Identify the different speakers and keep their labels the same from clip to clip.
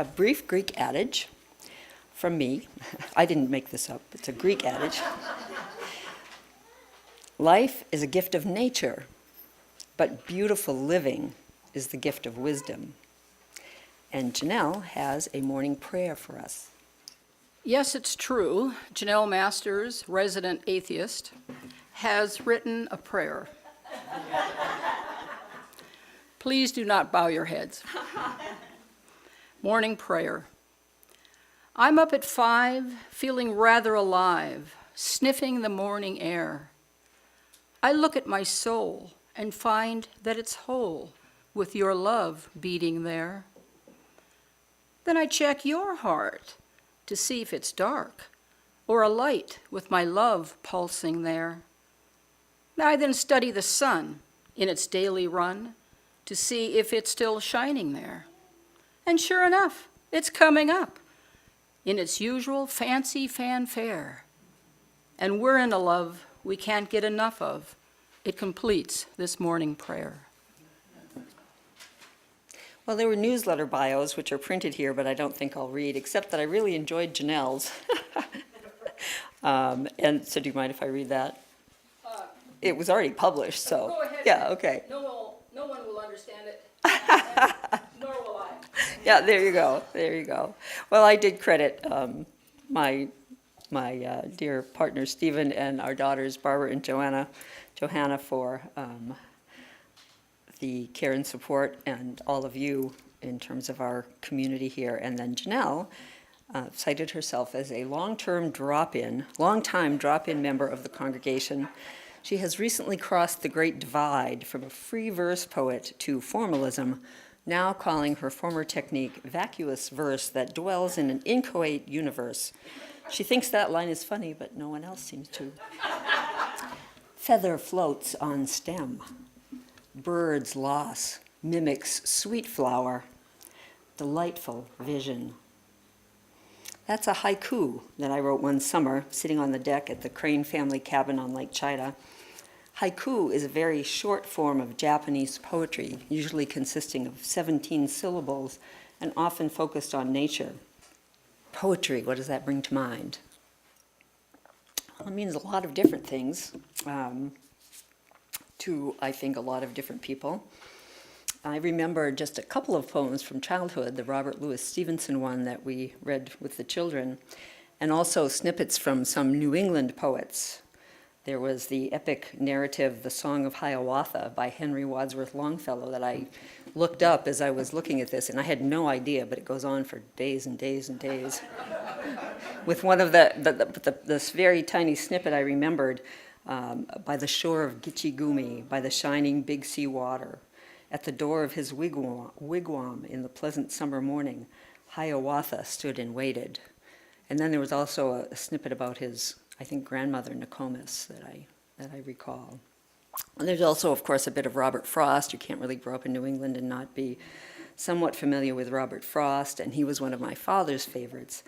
Speaker 1: a brief Greek adage from me. I didn't make this up. It's a Greek adage. Life is a gift of nature, but beautiful living is the gift of wisdom. And Janelle has a morning prayer for us.
Speaker 2: Yes, it's true. Janelle Masters, resident atheist, has written a prayer. Please do not bow your heads. Morning prayer. I'm up at 5, feeling rather alive, sniffing the morning air. I look at my soul and find that it's whole, with your love beating there. Then I check your heart to see if it's dark, or a light with my love pulsing there. I then study the sun in its daily run to see if it's still shining there. And sure enough, it's coming up in its usual fancy fanfare. And we're in a love we can't get enough of. It completes this morning prayer.
Speaker 1: Well, there were newsletter bios, which are printed here, but I don't think I'll read, except that I really enjoyed Janelle's. And so do you mind if I read that? It was already published, so.
Speaker 2: Go ahead.
Speaker 1: Yeah, okay.
Speaker 2: No one will understand it, nor will I.
Speaker 1: Yeah, there you go, there you go. Well, I did credit my dear partner Stephen and our daughters Barbara and Johanna for the care and support, and all of you in terms of our community here. And then Janelle cited herself as a long-time drop-in member of the congregation. She has recently crossed the great divide from a free verse poet to formalism, now calling her former technique vacuous verse that dwells in an inchoate universe. She thinks that line is funny, but no one else seems to. Feather floats on stem. Bird's loss mimics sweet flower. Delightful vision. That's a haiku that I wrote one summer, sitting on the deck at the Crane family cabin on Lake Chida. Haiku is a very short form of Japanese poetry, usually consisting of 17 syllables and often focused on nature. Poetry, what does that bring to mind? Well, it means a lot of different things to, I think, a lot of different people. I remember just a couple of poems from childhood, the Robert Louis Stevenson one that we read with the children, and also snippets from some New England poets. There was the epic narrative, The Song of Hiawatha by Henry Wadsworth Longfellow, that I looked up as I was looking at this, and I had no idea, but it goes on for days and days and days. With one of this very tiny snippet I remembered, by the shore of Gitchigumi, by the shining Big Sea water, at the door of his wigwam in the pleasant summer morning, Hiawatha stood and waited. And then there was also a snippet about his, I think, grandmother, Nokomis, that I recall. And there's also, of course, a bit of Robert Frost. You can't really grow up in New England and not be somewhat familiar with Robert Frost, and he was one of my father's favorites.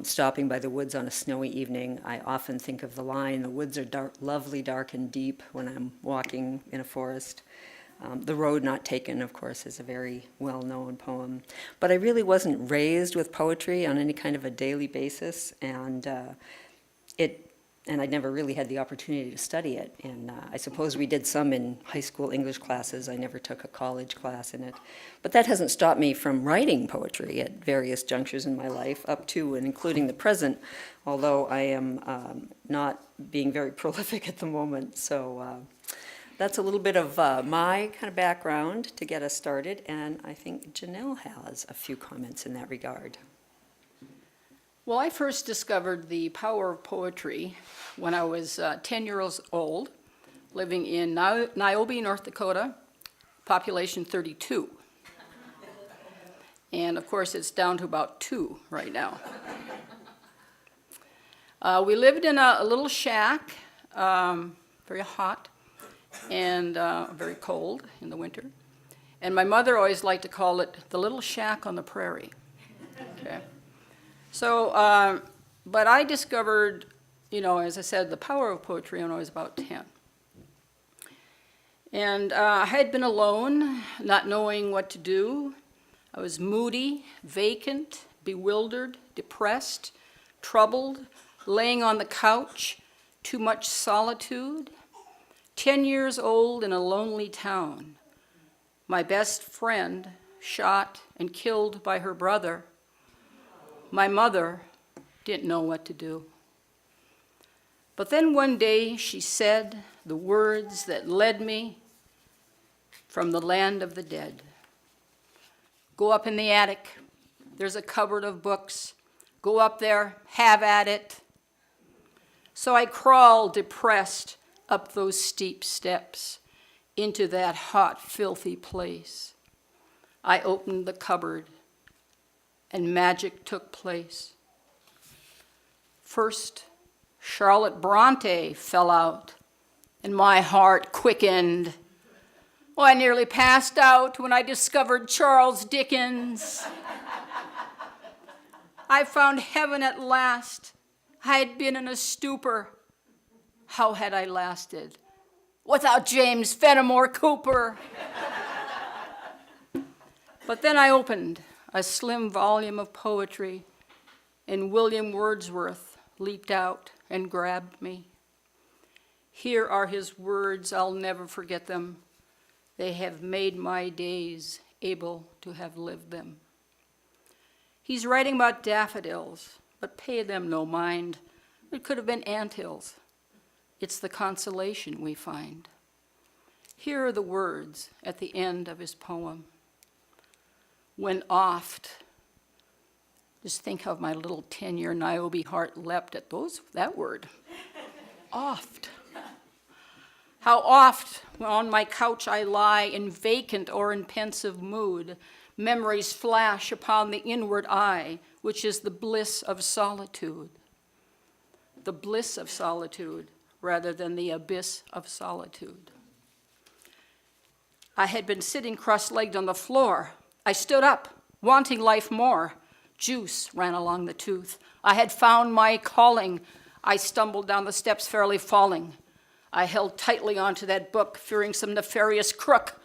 Speaker 1: Stopping by the woods on a snowy evening, I often think of the line, the woods are dark, lovely, dark, and deep, when I'm walking in a forest. The Road Not Taken, of course, is a very well-known poem. But I really wasn't raised with poetry on any kind of a daily basis, and I never really had the opportunity to study it. And I suppose we did some in high school English classes. I never took a college class in it. But that hasn't stopped me from writing poetry at various junctures in my life, up to and including the present, although I am not being very prolific at the moment. So that's a little bit of my kind of background to get us started, and I think Janelle has a few comments in that regard.
Speaker 2: Well, I first discovered the power of poetry when I was 10 years old, living in Niobe, North Dakota, population 32. And of course, it's down to about 2 right now. We lived in a little shack, very hot and very cold in the winter. And my mother always liked to call it the little shack on the prairie. Okay. So, but I discovered, as I said, the power of poetry when I was about 10. And I had been alone, not knowing what to do. I was moody, vacant, bewildered, depressed, troubled, laying on the couch, too much solitude. 10 years old in a lonely town. My best friend shot and killed by her brother. My mother didn't know what to do. But then one day she said the words that led me from the land of the dead. Go up in the attic. There's a cupboard of books. Go up there, have at it. So I crawled, depressed, up those steep steps into that hot, filthy place. I opened the cupboard, and magic took place. First, Charlotte Bronte fell out, and my heart quickened. Oh, I nearly passed out when I discovered Charles Dickens. I found heaven at last. I had been in a stupor. How had I lasted without James Fenimore Cooper? But then I opened a slim volume of poetry, and William Wordsworth leaped out and grabbed me. Here are his words, I'll never forget them. They have made my days able to have lived them. He's writing about daffodils, but pay them no mind. It could have been anthills. It's the consolation we find. Here are the words at the end of his poem. When oft, just think how my little 10-year Niobe heart leapt at that word. Oft. How oft, when on my couch I lie in vacant or in pensive mood, memories flash upon the inward eye, which is the bliss of solitude. The bliss of solitude rather than the abyss of solitude. I had been sitting cross-legged on the floor. I stood up, wanting life more. Juice ran along the tooth. I had found my calling. I stumbled down the steps, fairly falling. I held tightly onto that book, fearing some nefarious crook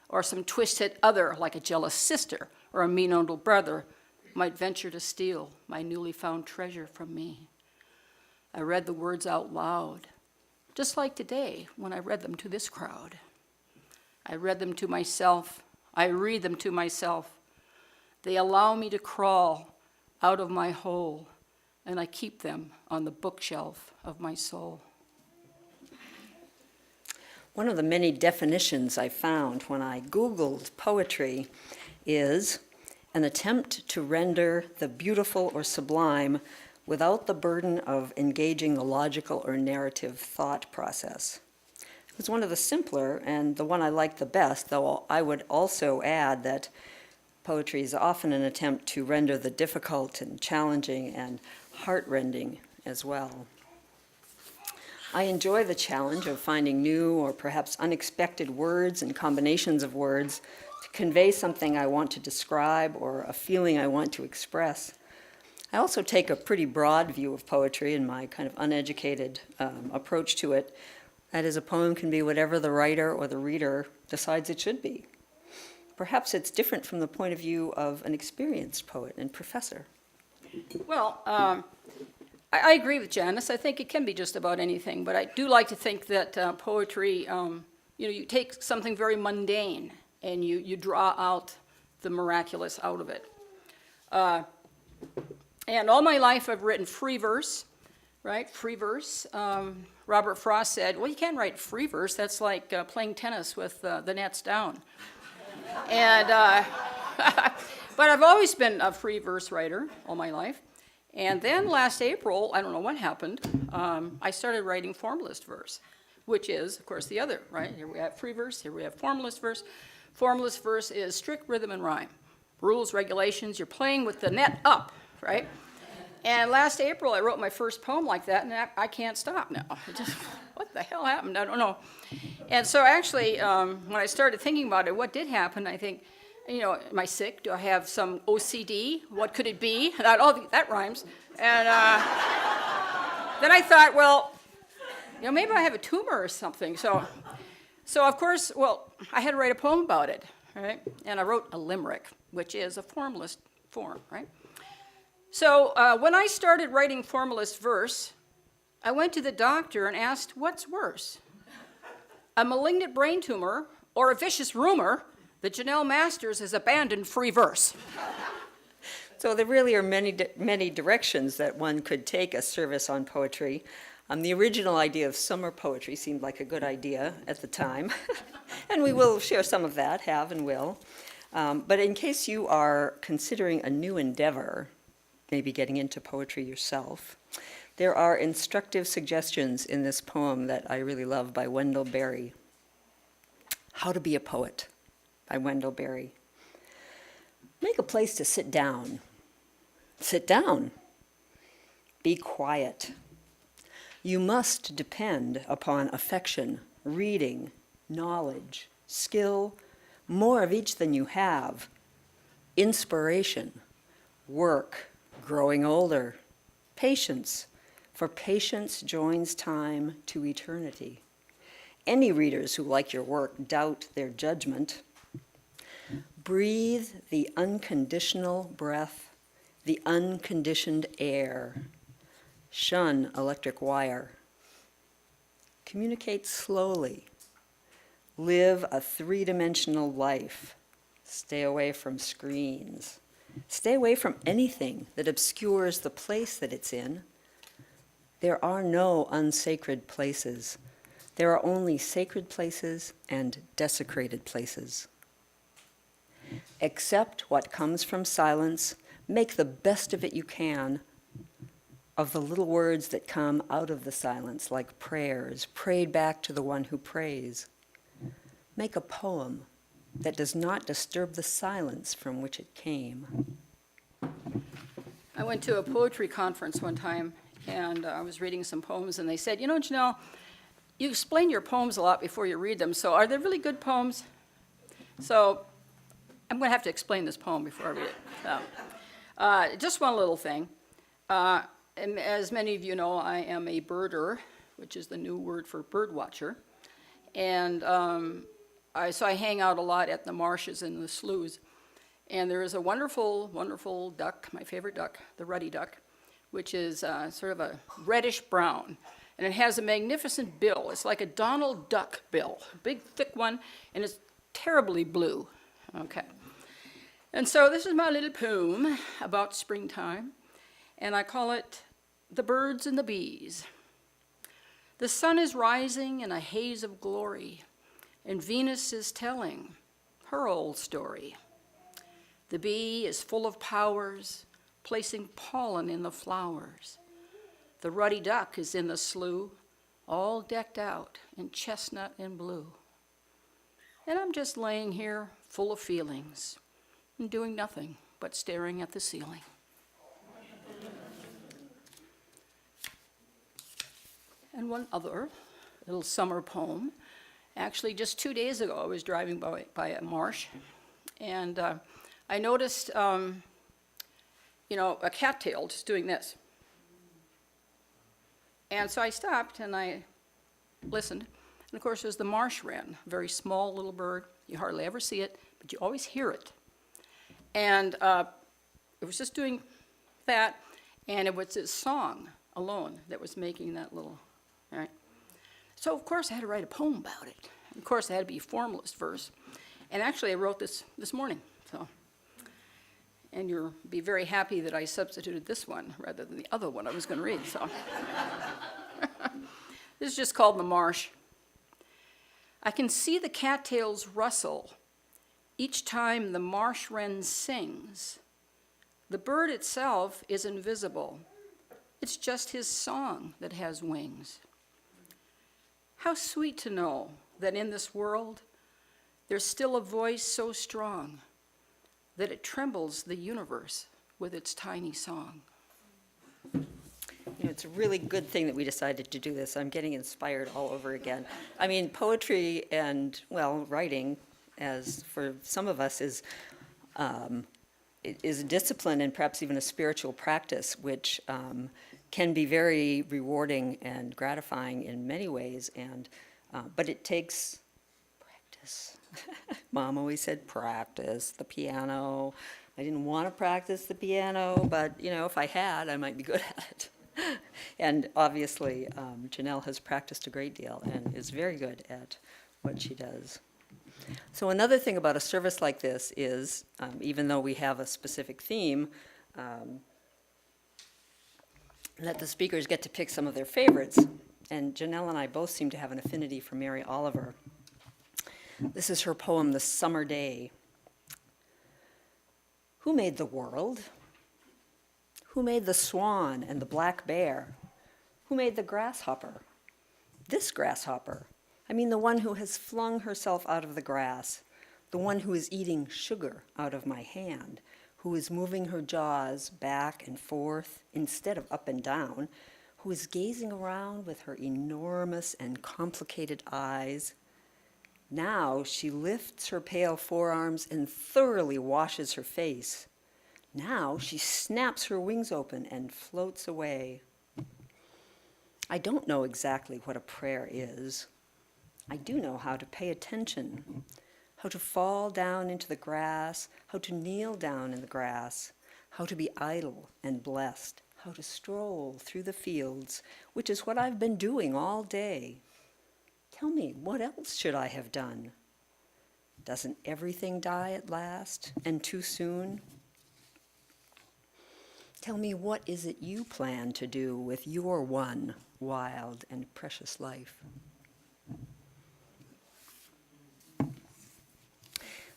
Speaker 2: or some twisted other, like a jealous sister or a mean old brother, might venture to steal my newly found treasure from me. I read the words out loud, just like today when I read them to this crowd. I read them to myself. I read them to myself. They allow me to crawl out of my hole, and I keep them on the bookshelf of my soul.
Speaker 1: One of the many definitions I found when I Googled poetry is an attempt to render the beautiful or sublime without the burden of engaging the logical or narrative thought process. It was one of the simpler and the one I liked the best, though I would also add that poetry is often an attempt to render the difficult and challenging and heart-rending as well. I enjoy the challenge of finding new or perhaps unexpected words and combinations of words to convey something I want to describe or a feeling I want to express. I also take a pretty broad view of poetry in my kind of uneducated approach to it. That is, a poem can be whatever the writer or the reader decides it should be. Perhaps it's different from the point of view of an experienced poet and professor.
Speaker 2: Well, I agree with Janis. I think it can be just about anything, but I do like to think that poetry, you take something very mundane and you draw out the miraculous out of it. And all my life I've written free verse, right? Free verse. Robert Frost said, well, you can't write free verse. That's like playing tennis with the nets down. And but I've always been a free verse writer all my life. And then last April, I don't know what happened, I started writing formalist verse, which is, of course, the other, right? Here we have free verse, here we have formalist verse. Formalist verse is strict rhythm and rhyme. Rules, regulations, you're playing with the net up, right? And last April, I wrote my first poem like that, and I can't stop now. What the hell happened? I don't know. And so actually, when I started thinking about it, what did happen, I think, am I sick? Do I have some OCD? What could it be? That rhymes. And then I thought, well, maybe I have a tumor or something. So of course, I had to write a poem about it, right? And I wrote a limerick. which is a formalist form, right? So when I started writing formalist verse, I went to the doctor and asked, what's worse? A malignant brain tumor or a vicious rumor that Janelle Masters has abandoned free verse?
Speaker 1: So there really are many directions that one could take a service on poetry. The original idea of summer poetry seemed like a good idea at the time, and we will share some of that, have and will. But in case you are considering a new endeavor, maybe getting into poetry yourself, there are instructive suggestions in this poem that I really love by Wendell Berry. How to Be a Poet by Wendell Berry. Make a place to sit down. Sit down. Be quiet. You must depend upon affection, reading, knowledge, skill, more of each than you have, inspiration, work, growing older, patience, for patience joins time to eternity. Any readers who like your work doubt their judgment. Breathe the unconditional breath, the unconditioned air. Shun electric wire. Communicate slowly. Live a three-dimensional life. Stay away from screens. Stay away from anything that obscures the place that it's in. There are no unsacred places. There are only sacred places and desecrated places. Accept what comes from silence. Make the best of it you can, of the little words that come out of the silence, like prayers, prayed back to the one who prays. Make a poem that does not disturb the silence from which it came.
Speaker 2: I went to a poetry conference one time, and I was reading some poems, and they said, you know, Janelle, you explain your poems a lot before you read them, so are they really good poems? So I'm going to have to explain this poem before I read it. Just one little thing. And as many of you know, I am a birder, which is the new word for bird watcher. And so I hang out a lot at the marshes and the sloughs. And there is a wonderful, wonderful duck, my favorite duck, the ruddy duck, which is sort of a reddish brown. And it has a magnificent bill. It's like a Donald Duck bill, a big, thick one, and it's terribly blue. Okay. And so this is my little poem about springtime. And I call it The Birds and the Bees. The sun is rising in a haze of glory, and Venus is telling her old story. The bee is full of powers, placing pollen in the flowers. The ruddy duck is in the slough, all decked out in chestnut and blue. And I'm just laying here full of feelings and doing nothing but staring at the ceiling. And one other little summer poem. Actually, just 2 days ago, I was driving by a marsh, and I noticed, a cattail just doing this. And so I stopped and I listened. And of course, there's the marsh wren, a very small little bird. You hardly ever see it, but you always hear it. And it was just doing that, and it was its song alone that was making that little. Right? So, of course, I had to write a poem about it. And of course, it had to be formalist verse. And actually, I wrote this morning. So, and you'll be very happy that I substituted this one rather than the other one I was going to read. So, this is just called The Marsh. I can see the cattails rustle each time the marsh wren sings. The bird itself is invisible. It's just his song that has wings. How sweet to know that in this world, there's still a voice so strong that it trembles the universe with its tiny song.
Speaker 1: It's a really good thing that we decided to do this. I'm getting inspired all over again. I mean, poetry and, writing, as for some of us, is a discipline and perhaps even a spiritual practice, which can be very rewarding and gratifying in many ways, but it takes practice. practice. Mom always said, practice the piano. I didn't want to practice the piano, but, if I had, I might be good at it. And obviously, Janelle has practiced a great deal and is very good at what she does. So another thing about a service like this is, even though we have a specific theme, that the speakers get to pick some of their favorites. And Janelle and I both seem to have an affinity for Mary Oliver. This is her poem, The Summer Day. Who made the world? Who made the swan and the black bear? Who made the grasshopper? This grasshopper. I mean the one who has flung herself out of the grass, the one who is eating sugar out of my hand, who is moving her jaws back and forth instead of up and down, who is gazing around with her enormous and complicated eyes. Now she lifts her pale forearms and thoroughly washes her face. Now she snaps her wings open and floats away. I don't know exactly what a prayer is. I do know how to pay attention, how to fall down into the grass, how to kneel down in the grass, how to be idle and blessed, how to stroll through the fields, which is what I've been doing all day. Tell me, what else should I have done? Doesn't everything die at last, and too soon? Tell me, what is it you plan to do with your one wild and precious life?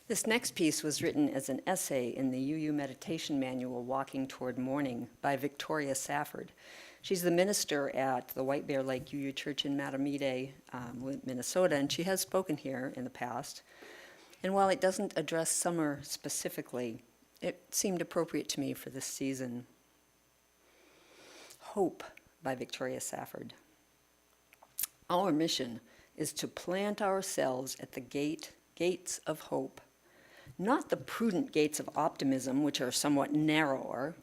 Speaker 1: This next piece was written as an essay in the UU Meditation Manual, Walking Toward Morning, by Victoria Safford. She's the minister at the White Bear Lake UU Church in Matamide, Minnesota, and she has spoken here in the past. And while it doesn't address summer specifically, it seemed appropriate to me for this season. Hope by Victoria Safford. Our mission is to plant ourselves at the gates of hope, not the prudent gates of optimism, which are somewhat narrower,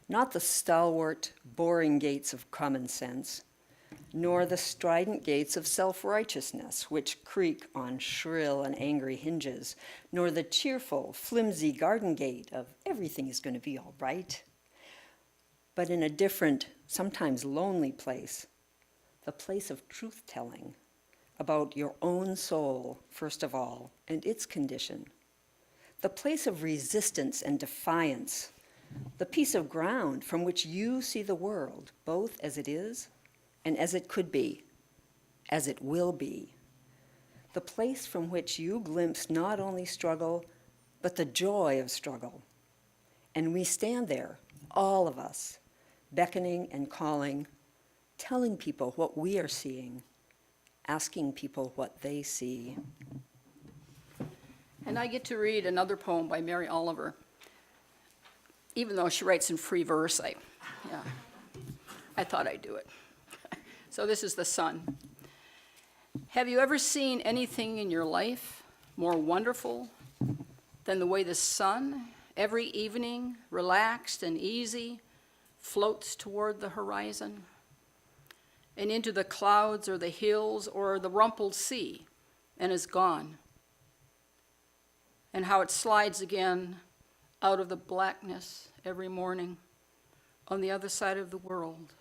Speaker 1: not the stalwart, boring gates of common sense, nor the strident gates of self-righteousness, which creak on shrill and angry hinges, nor the cheerful, flimsy garden gate of everything is going to be all right, but in a different, sometimes lonely place, the place of truth-telling about your own soul, first of all, and its condition, the place of resistance and defiance, the piece of ground from which you see the world, both as it is and as it could be, as it will be, the place from which you glimpse not only struggle, but the joy of struggle. And we stand there, all of us, beckoning and calling, telling people what we are seeing, asking people what they see.
Speaker 2: And I get to read another poem by Mary Oliver, even though she writes in free verse. I thought I'd do it. So this is The Sun. Have you ever seen anything in your life more wonderful than the way the sun, every evening, relaxed and easy, floats toward the horizon and into the clouds or the hills or the rumpled sea and is gone? And how it slides again out of the blackness every morning on the other side of the world,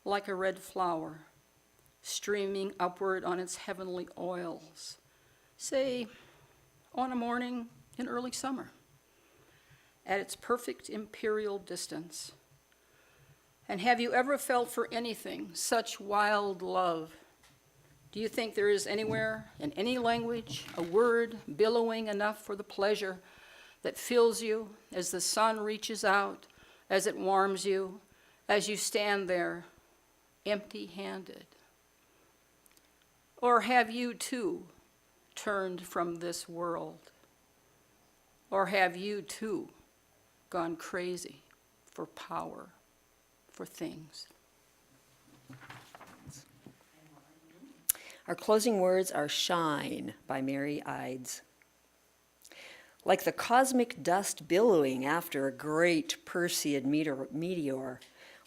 Speaker 2: like a red flower streaming upward on its heavenly oils, say on a morning in early summer, at its perfect imperial distance. And have you ever felt for anything such wild love? Do you think there is anywhere, in any language, a word billowing enough for the pleasure that fills you as the sun reaches out, as it warms you, as you stand there, empty-handed? Or have you, too, turned from this world? Or have you, too, gone crazy for power, for things?
Speaker 1: Our closing words are Shine by Mary Ides. Like the cosmic dust billowing after a great Perseid meteor,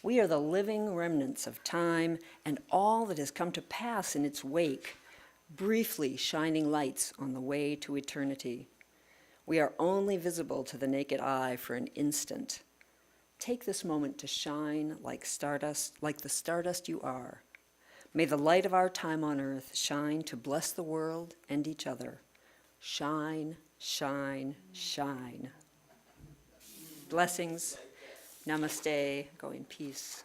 Speaker 1: we are the living remnants of time and all that has come to pass in its wake, briefly shining lights on the way to eternity. We are only visible to the naked eye for an instant. Take this moment to shine like stardust, like the stardust you are. May the light of our time on earth shine to bless the world and each other. Shine, shine, shine. Blessings. Namaste. Go in peace.